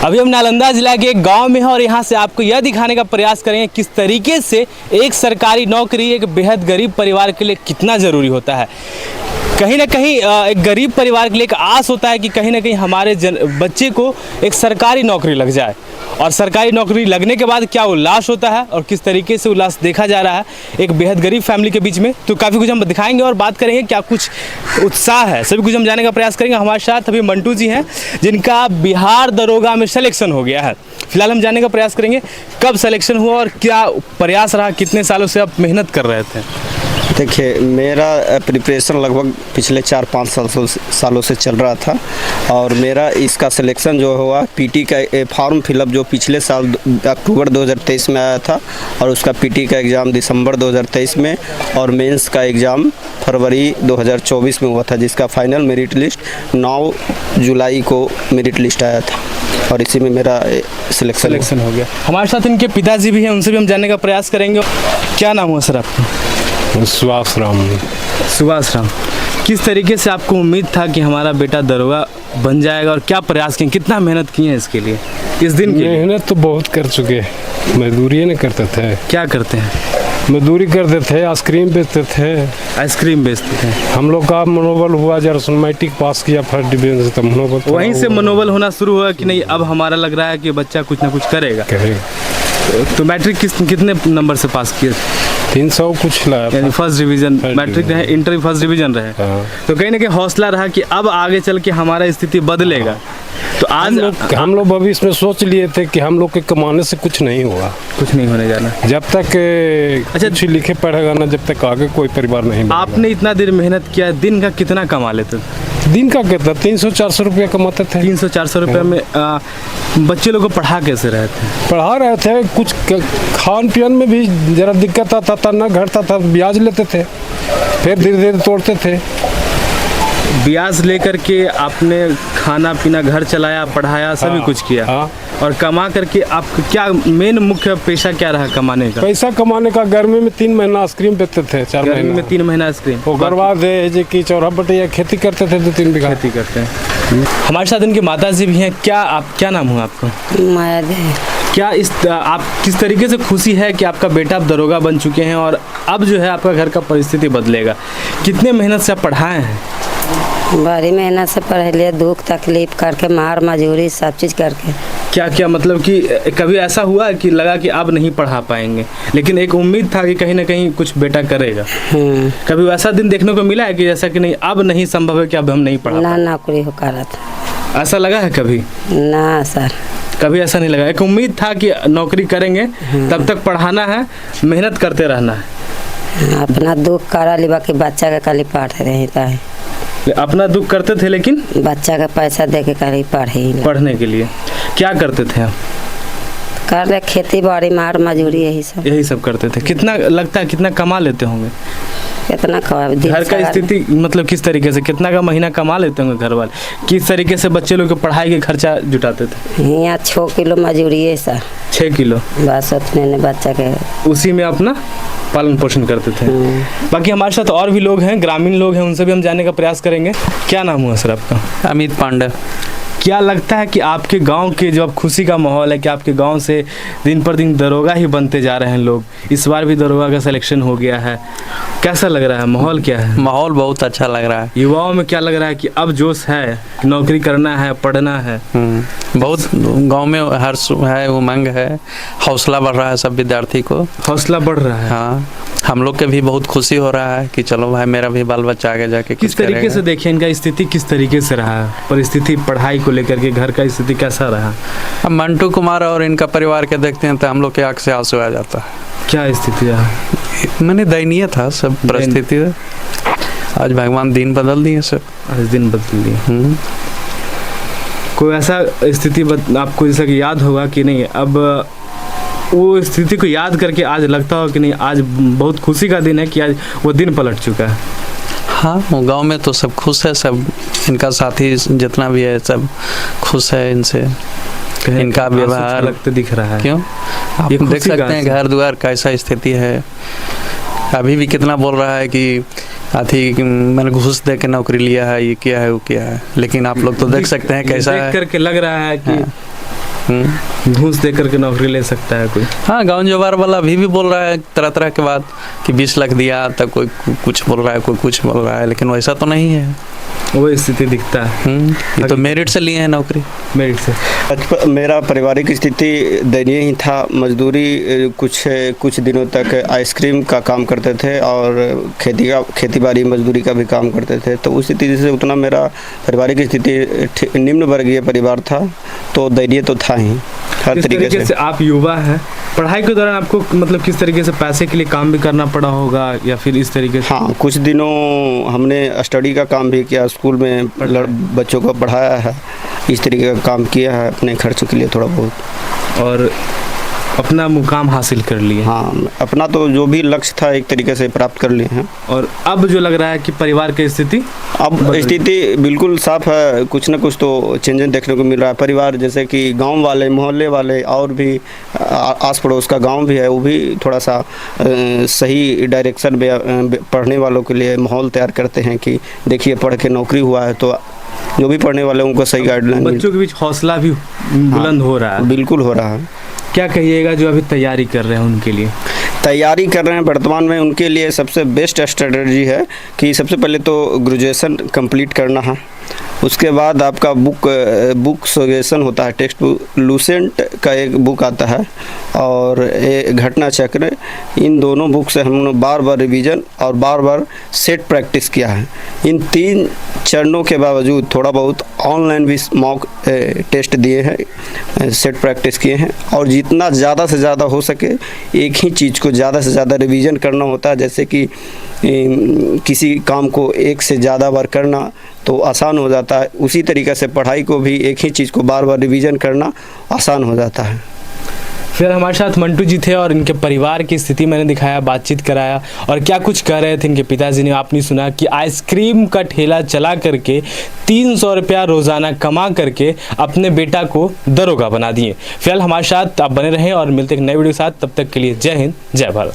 अभी हम नालंदा जिला के एक गांव में हैं और यहाँ से आपको यह दिखाने का प्रयास करेंगे किस तरीके से एक सरकारी नौकरी एक बेहद गरीब परिवार के लिए कितना ज़रूरी होता है। कहीं ना कहीं एक गरीब परिवार के लिए एक आस होता है कि कहीं ना कहीं हमारे बच्चे को एक सरकारी नौकरी लग जाए, और सरकारी नौकरी लगने के बाद क्या उल्लास होता है और किस तरीके से उल्लास देखा जा रहा है एक बेहद गरीब फैमिली के बीच में। तो काफ़ी कुछ हम दिखाएंगे और बात करेंगे क्या कुछ उत्साह है, सभी कुछ हम जानने का प्रयास करेंगे। हमारे साथ अभी मंटू जी हैं जिनका बिहार दरोगा में सिलेक्शन हो गया है। फिलहाल हम जानने का प्रयास करेंगे कब सिलेक्शन हुआ और क्या प्रयास रहा, कितने सालों से आप मेहनत कर रहे थे। देखिए, मेरा प्रिपरेशन लगभग पिछले 4-5 सालों से चल रहा था और मेरा इसका सिलेक्शन जो हुआ पीटी का फॉर्म फिलअप जो पिछले साल अक्टूबर 2023 में आया था और उसका पीटी का एग्ज़ाम दिसंबर 2023 में और मेंस का एग्ज़ाम फरवरी 2024 में हुआ था, जिसका फाइनल मेरिट लिस्ट 9 जुलाई को मेरिट लिस्ट आया था और इसी में मेरा सिलेक्शन हो गया। हमारे साथ इनके पिताजी भी हैं, उनसे भी हम जानने का प्रयास करेंगे। क्या नाम हुआ सर आपका? सुभाष राम। सुभाष राम, किस तरीके से आपको उम्मीद था कि हमारा बेटा दरोगा बन जाएगा और क्या प्रयास किए, कितना मेहनत किए हैं इसके लिए, इस दिन के लिए? मेहनत तो बहुत कर चुके, मजदूरी नहीं करते थे। क्या करते हैं? मजदूरी करते थे, आइसक्रीम बेचते थे। आइसक्रीम बेचते थे। हम लोग का मनोबल हुआ जब मैट्रिक पास किया फर्स्ट डिवीजन से, तब मनोबल वहीं से मनोबल होना शुरू हुआ कि नहीं अब हमारा लग रहा है कि बच्चा कुछ ना कुछ करेगा। तो मैट्रिक कितने नंबर से पास किए? 300 कुछ लाया, यानी फर्स्ट डिवीजन। मैट्रिक रहे, इंटर फर्स्ट डिवीजन रहे। तो कहीं ना कहीं हौसला रहा कि अब आगे चल के हमारा स्थिति बदलेगा। तो आज हम लोग भविष्य में सोच लिए थे कि हम लोग के कमाने से कुछ नहीं होगा, कुछ नहीं होने जाना जब तक अच्छा कुछ लिखे पढ़ेगा ना, जब तक आगे कोई परिवार नहीं। आपने इतना देर मेहनत किया, दिन का कितना कमा लेते थे? दिन का कितना 300-400 रुपया कमाते थे। 300-400 रुपये में बच्चे लोग को पढ़ा कैसे रहे थे? पढ़ा रहे थे, कुछ खान पियन में भी जरा दिक्कत आता था, ना घटता था, ब्याज लेते थे, फिर धीरे धीरे तोड़ते थे। ब्याज लेकर के आपने खाना पीना, घर चलाया, पढ़ाया, सभी कुछ किया। और कमा करके आप क्या मेन मुख्य पेशा क्या रहा कमाने का? पैसा कमाने का गर्मी में 3 महीना आइसक्रीम बेचते थे, 4 महीने में 3 महीना आइसक्रीम। गरबा दे कि चौरा बटिया खेती करते थे, 2-3 बीघा खेती करते हैं। हमारे साथ इनकी माता जी भी हैं। क्या नाम हुआ आपका? माया देवी। क्या आप किस तरीके से खुशी है कि आपका बेटा अब दरोगा बन चुके हैं और अब जो है आपका घर का परिस्थिति बदलेगा? कितने मेहनत से आप पढ़ाए हैं? बड़ी मेहनत से पढ़ लिया, दुख तकलीफ करके, मार मजूरी सब चीज़ करके। क्या क्या मतलब कि कभी ऐसा हुआ कि लगा कि अब नहीं पढ़ा पाएंगे, लेकिन एक उम्मीद था कि कहीं ना कहीं कुछ बेटा करेगा? कभी ऐसा दिन देखने को मिला है कि जैसा कि नहीं अब नहीं संभव है कि अब हम नहीं पढ़ा? ना नौकरी हो कर था। ऐसा लगा है कभी? ना सर, कभी ऐसा नहीं लगा। एक उम्मीद था कि नौकरी करेंगे, तब तक पढ़ाना है, मेहनत करते रहना है। अपना दुख करा लिबा कि बच्चा का कल पढ़ रहे था। अपना दुख करते थे लेकिन बच्चा का पैसा दे के कल पढ़ने के लिए क्या करते थे आप? कर रहे खेती बाड़ी, मार मजूरी, यही सब करते थे। कितना लगता है कितना कमा लेते होंगे? कितना घर का स्थिति मतलब किस तरीके से, कितना का महीना कमा लेते होंगे घर वाले? किस तरीके से बच्चे लोग के पढ़ाई के खर्चा जुटाते थे? यहाँ 6 किलो मजूरी है सर। 6 किलो बस उतने ने बच्चा के उसी में अपना पालन पोषण करते थे। बाकी हमारे साथ और भी लोग हैं, ग्रामीण लोग हैं, उनसे भी हम जानने का प्रयास करेंगे। क्या नाम हुआ सर आपका? अमित पांडे। क्या लगता है कि आपके गांव के जो अब खुशी का माहौल है कि आपके गांव से दिन पर दिन दरोगा ही बनते जा रहे हैं लोग, इस बार भी दरोगा का सिलेक्शन हो गया है, कैसा लग रहा है? माहौल क्या है? माहौल बहुत अच्छा लग रहा है। युवाओं में क्या लग रहा है कि अब जोश है, नौकरी करना है, पढ़ना है? बहुत गांव में हर्ष है, उमंग है, हौसला बढ़ रहा है, सब विद्यार्थी को हौसला बढ़ रहा है। हाँ, हम लोग के भी बहुत खुशी हो रहा है कि चलो भाई मेरा भी बाल बच्चा आगे जाके किस तरीके से देखिए इनका स्थिति किस तरीके से रहा, परिस्थिति पढ़ाई को लेकर के घर का स्थिति कैसा रहा? अब मंटू कुमार और इनका परिवार के देखते हैं तो हम लोग के आँख से आंसू आ जाता है। क्या स्थिति है? मैंने दयनीय था सब परिस्थिति। आज भगवान दिन बदल दिए सब, आज दिन बदल दिए। कोई ऐसा स्थिति आपको जैसा कि याद होगा कि नहीं, अब वो स्थिति को याद करके आज लगता हो कि नहीं आज बहुत खुशी का दिन है कि आज वो दिन पलट चुका है? हाँ, गांव में तो सब खुश है, सब इनका साथी जितना भी है सब खुश है इनसे, इनका व्यवहार लगता दिख रहा है। क्यों आप देख सकते हैं घर द्वार कैसा स्थिति है। अभी भी कितना बोल रहा है कि आथी मैंने घूस दे के नौकरी लिया है, ये किया है, वो किया है, लेकिन आप लोग तो देख सकते हैं कैसा देख करके लग रहा है कि घूस दे करके नौकरी ले सकता है कोई। हाँ, गाँव जवार वाला अभी भी बोल रहा है तरह तरह के बात कि 20 लाख दिया, तब कोई कुछ बोल रहा है, कोई कुछ बोल रहा है, लेकिन वैसा तो नहीं है। वो स्थिति दिखता है। ये तो मेरिट से लिए हैं नौकरी। मेरिट से। मेरा पारिवारिक स्थिति दयनीय ही था। मजदूरी कुछ दिनों तक आइसक्रीम का काम करते थे और खेती बाड़ी मजदूरी का भी काम करते थे। तो उस स्थिति से उतना मेरा पारिवारिक स्थिति निम्न वर्गीय परिवार था, तो दयनीय तो था ही हर तरीके से। आप युवा हैं, पढ़ाई के दौरान आपको मतलब किस तरीके से पैसे के लिए काम भी करना पड़ा होगा या फिर इस तरीके से? हाँ, कुछ दिनों हमने स्टडी का काम भी किया, स्कूल में बच्चों को पढ़ाया है, इस तरीके का काम किया है अपने खर्च के लिए थोड़ा बहुत, और अपना मुकाम हासिल कर लिए। हाँ, अपना तो जो भी लक्ष्य था एक तरीके से प्राप्त कर लिए हैं। और अब जो लग रहा है कि परिवार की स्थिति, अब स्थिति बिल्कुल साफ है। कुछ ना कुछ तो चेंजेस देखने को मिल रहा है। परिवार जैसे कि गांव वाले, मोहल्ले वाले और भी आस पड़ोस का गांव भी है, वो भी थोड़ा सा सही डायरेक्शन में पढ़ने वालों के लिए माहौल तैयार करते हैं कि देखिए पढ़ के नौकरी हुआ है, तो जो भी पढ़ने वाले उनको सही गाइडलाइन। बच्चों के बीच हौसला भी बुलंद हो रहा है। बिल्कुल हो रहा है। क्या कहिएगा जो अभी तैयारी कर रहे हैं उनके लिए? तैयारी कर रहे हैं वर्तमान में, उनके लिए सबसे बेस्ट स्ट्रेटजी है कि सबसे पहले तो ग्रेजुएशन कंप्लीट करना है। उसके बाद आपका बुक सजेशन होता है, टेक्स्ट बुक लूसेंट का एक बुक आता है और एक घटना चक्र। इन दोनों बुक से हमने बार बार रिवीजन और बार बार सेट प्रैक्टिस किया है। इन 3 चरणों के बावजूद थोड़ा बहुत ऑनलाइन भी मॉक टेस्ट दिए हैं, सेट प्रैक्टिस किए हैं, और जितना ज़्यादा से ज़्यादा हो सके एक ही चीज़ को ज़्यादा से ज़्यादा रिवीजन करना होता है। जैसे कि किसी काम को एक से ज़्यादा बार करना तो आसान हो जाता है, उसी तरीक़े से पढ़ाई को भी एक ही चीज़ को बार बार रिवीजन करना आसान हो जाता है। फिर हमारे साथ मंटू जी थे और इनके परिवार की स्थिति मैंने दिखाया, बातचीत कराया, और क्या कुछ कह रहे थे इनके पिताजी ने आपने सुना कि आइसक्रीम का ठेला चला करके 300 रुपया रोज़ाना कमा करके अपने बेटा को दरोगा बना दिए। फिलहाल हमारे साथ आप बने रहें और मिलते हैं एक नए वीडियो के साथ। तब तक के लिए जय हिंद, जय भारत।